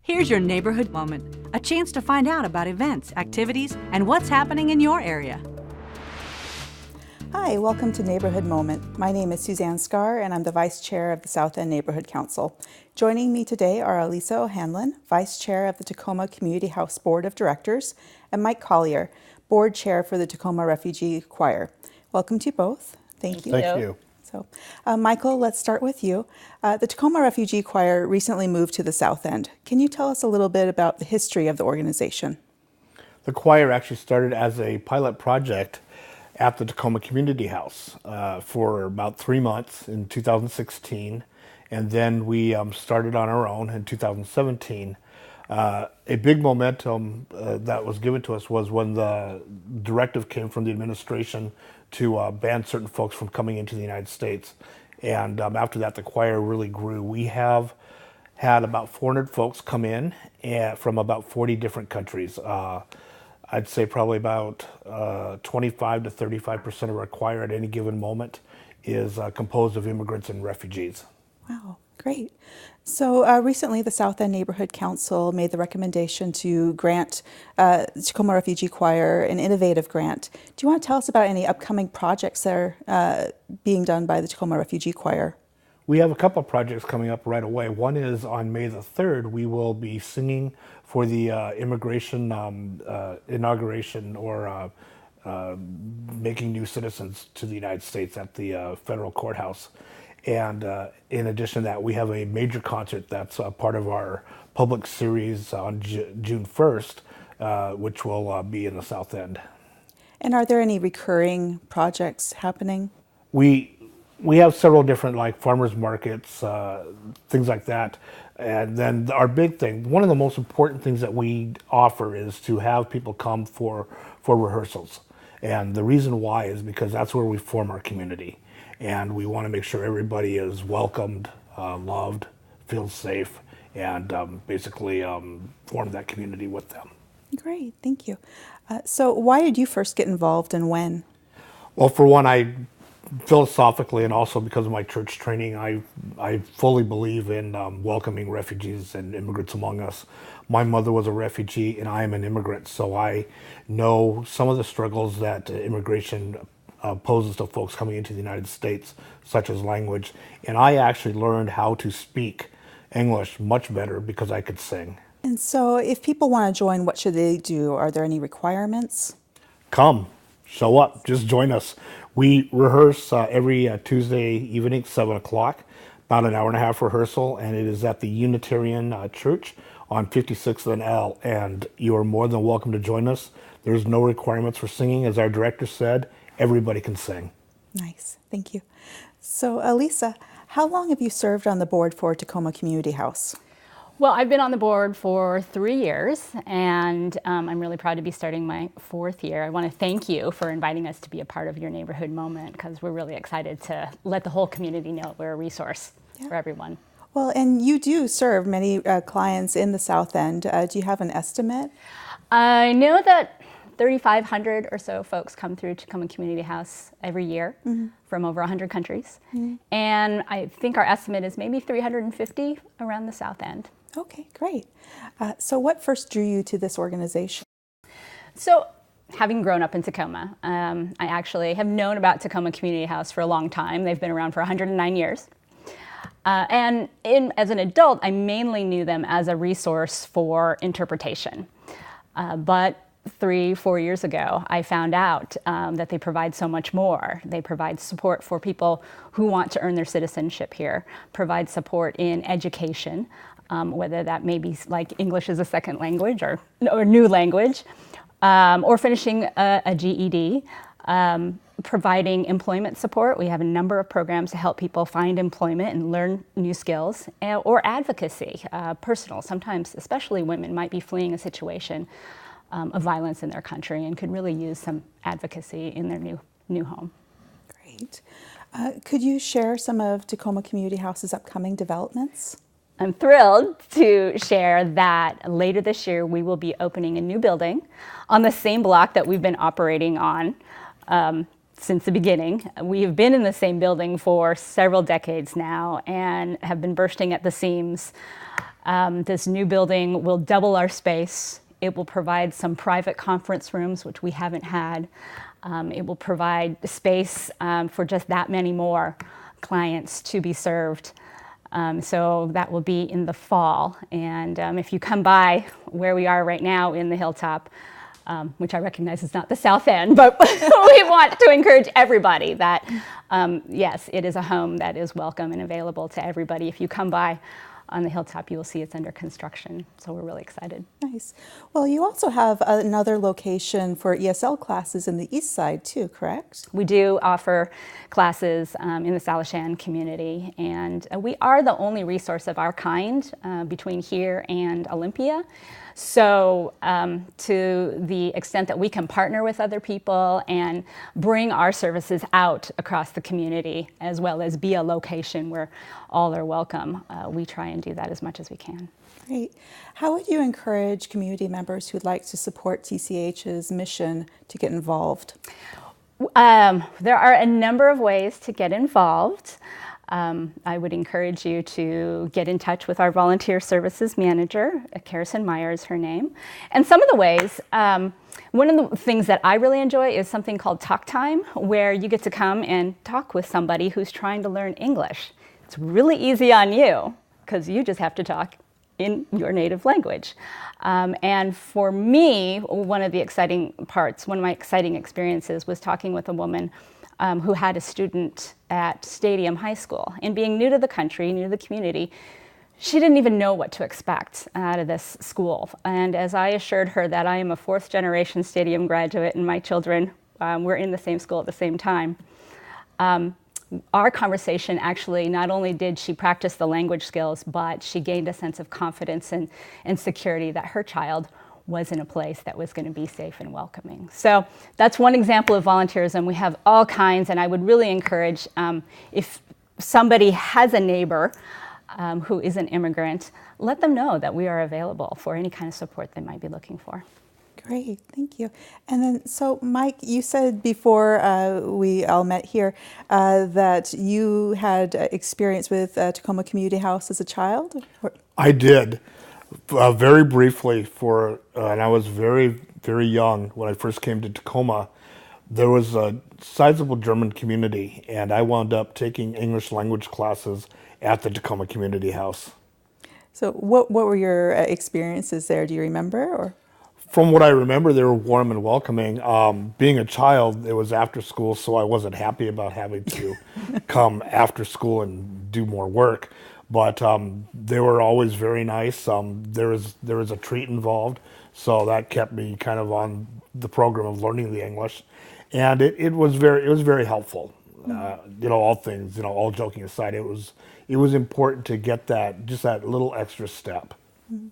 Here's your neighborhood moment, a chance to find out about events, activities, and what's happening in your area. Hi, welcome to Neighborhood Moment. My name is Suzanne Skaar, and I'm the Vice Chair of the South End Neighborhood Council. Joining me today are Alisa O'Hanlon, Vice Chair of the Tacoma Community House Board of Directors, and Mike Collier, Board Chair for the Tacoma Refugee Choir. Welcome to you both. Thank you. Thank you. So, Michael, let's start with you. The Tacoma Refugee Choir recently moved to the South End. Can you tell us a little bit about the history of the organization? The choir actually started as a pilot project at the Tacoma Community House for about 3 months in 2016, and then we started on our own in 2017. A big momentum that was given to us was when the directive came from the administration to ban certain folks from coming into the United States. And after that, the choir really grew. We have had about 400 folks come in from about 40 different countries. I'd say probably about 25 to 35% of our choir at any given moment is composed of immigrants and refugees. Wow, great. So recently the South End Neighborhood Council made the recommendation to grant Tacoma Refugee Choir an innovative grant. Do you want to tell us about any upcoming projects that are being done by the Tacoma Refugee Choir? We have a couple of projects coming up right away. One is on May the 3rd, we will be singing for the immigration inauguration or making new citizens to the United States at the federal courthouse. And in addition to that, we have a major concert that's part of our public series on June 1st, which will be in the South End. And are there any recurring projects happening? We have several different like farmers markets, things like that. And then our big thing, one of the most important things that we offer is to have people come for rehearsals. And the reason why is because that's where we form our community. And we want to make sure everybody is welcomed, loved, feels safe, and basically form that community with them. Great, thank you. So why did you first get involved and when? Well, for one, I philosophically and also because of my church training, I fully believe in welcoming refugees and immigrants among us. My mother was a refugee and I am an immigrant, so I know some of the struggles that immigration poses to folks coming into the United States, such as language. And I actually learned how to speak English much better because I could sing. And so if people want to join, what should they do? Are there any requirements? Come, show up, just join us. We rehearse every Tuesday evening, 7 o'clock, about an hour and a half rehearsal, and it is at the Unitarian Church on 56th and L, and you are more than welcome to join us. There's no requirements for singing. As our director said, everybody can sing. Nice, thank you. So Alisa, how long have you served on the board for Tacoma Community House? Well, I've been on the board for 3 years, and I'm really proud to be starting my 4th year. I want to thank you for inviting us to be a part of your neighborhood moment, because we're really excited to let the whole community know we're a resource for everyone. Well, and you do serve many clients in the South End. Do you have an estimate? I know that 3,500 or so folks come through Tacoma Community House every year from over 100 countries. And I think our estimate is maybe 350 around the South End. Okay, great. So what first drew you to this organization? So having grown up in Tacoma, I actually have known about Tacoma Community House for a long time. They've been around for 109 years. And as an adult, I mainly knew them as a resource for interpretation. But 3-4 years ago, I found out that they provide so much more. They provide support for people who want to earn their citizenship here, provide support in education, whether that may be like English as a second language or new language, or finishing a GED, providing employment support. We have a number of programs to help people find employment and learn new skills, or advocacy, personal. Sometimes, especially women, might be fleeing a situation of violence in their country and could really use some advocacy in their new home. Great. Could you share some of Tacoma Community House's upcoming developments? I'm thrilled to share that later this year we will be opening a new building on the same block that we've been operating on since the beginning. We have been in the same building for several decades now and have been bursting at the seams This new building will double our space. It will provide some private conference rooms, which we haven't had. It will provide space for just that many more clients to be served. So that will be in the fall. And if you come by where we are right now in the Hilltop, which I recognize is not the South End, but we want to encourage everybody that, yes, it is a home that is welcome and available to everybody. If you come by on the Hilltop, you will see it's under construction. So we're really excited. Nice. Well, you also have another location for ESL classes in the east side too, correct? We do offer classes in the Salishan community, and we are the only resource of our kind between here and Olympia. So to the extent that we can partner with other people and bring our services out across the community, as well as be a location where all are welcome, we try and do that as much as we can. Great. How would you encourage community members who'd like to support TCH's mission to get involved? There are a number of ways to get involved. I would encourage you to get in touch with our volunteer services manager, Carison Meyer is her name. And some of the ways, one of the things that I really enjoy is something called Talk Time, where you get to come and talk with somebody who's trying to learn English. It's really easy on you, because you just have to talk in your native language. And for me, one of my exciting experiences was talking with a woman who had a student at Stadium High School. And being new to the country, new to the community, she didn't even know what to expect out of this school. And as I assured her that I am a fourth generation Stadium graduate and my children were in the same school at the same time, our conversation actually, not only did she practice the language skills, but she gained a sense of confidence and security that her child was in a place that was going to be safe and welcoming. So that's one example of volunteerism. We have all kinds, and I would really encourage if somebody has a neighbor who is an immigrant, let them know that we are available for any kind of support they might be looking for. Great, thank you. And then, so Mike, you said before we all met here that you had experience with Tacoma Community House as a child? I did. Very briefly, and I was very, very young when I first came to Tacoma. There was a sizable German community, and I wound up taking English language classes at the Tacoma Community House. So what were your experiences there? Do you remember? Or? From what I remember, they were warm and welcoming. Being a child, it was after school, so I wasn't happy about having to come after school and do more work. But they were always very nice. There was a treat involved, so that kept me kind of on the program of learning the English, and it was very helpful. All things, all joking aside, it was important to get that little extra step. Mm-hmm.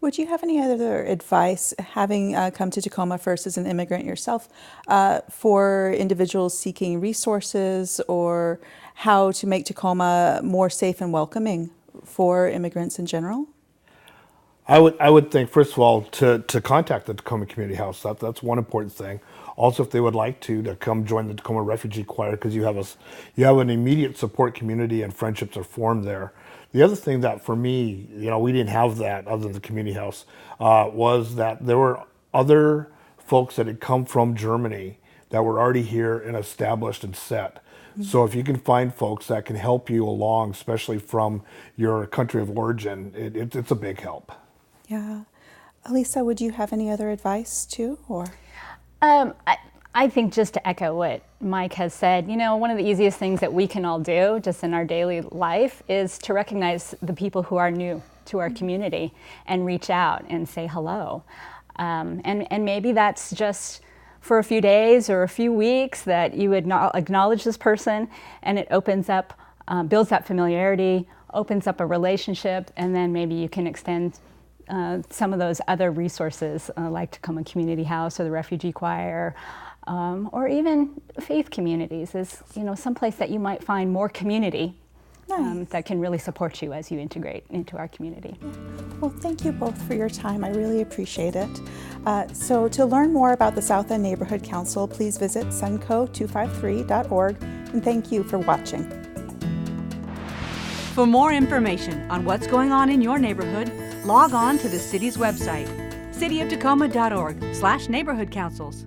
Would you have any other advice, having come to Tacoma first as an immigrant yourself, for individuals seeking resources or how to make Tacoma more safe and welcoming for immigrants in general? I would think, first of all, to contact the Tacoma Community House. That's one important thing. Also, if they would like to come join the Tacoma Refugee Choir, because you have an immediate support community and friendships are formed there. The other thing that for me, we didn't have that other than the community house, was that there were other folks that had come from Germany that were already here and established and set. Mm-hmm. So if you can find folks that can help you along, especially from your country of origin, it's a big help. Yeah. Alisa, would you have any other advice too, or? I think just to echo what Mike has said, one of the easiest things that we can all do just in our daily life is to recognize the people who are new to our community and reach out and say hello. And maybe that's just for a few days or a few weeks that you would acknowledge this person, and it opens up, builds that familiarity, opens up a relationship, and then maybe you can extend some of those other resources like Tacoma Community House or the Refugee Choir, or even faith communities is, someplace that you might find more community. Nice. That can really support you as you integrate into our community. Well, thank you both for your time. I really appreciate it. So to learn more about the South End Neighborhood Council, please visit sunco253.org, and thank you for watching. For more information on what's going on in your neighborhood, log on to the city's website, cityoftacoma.org/neighborhood councils.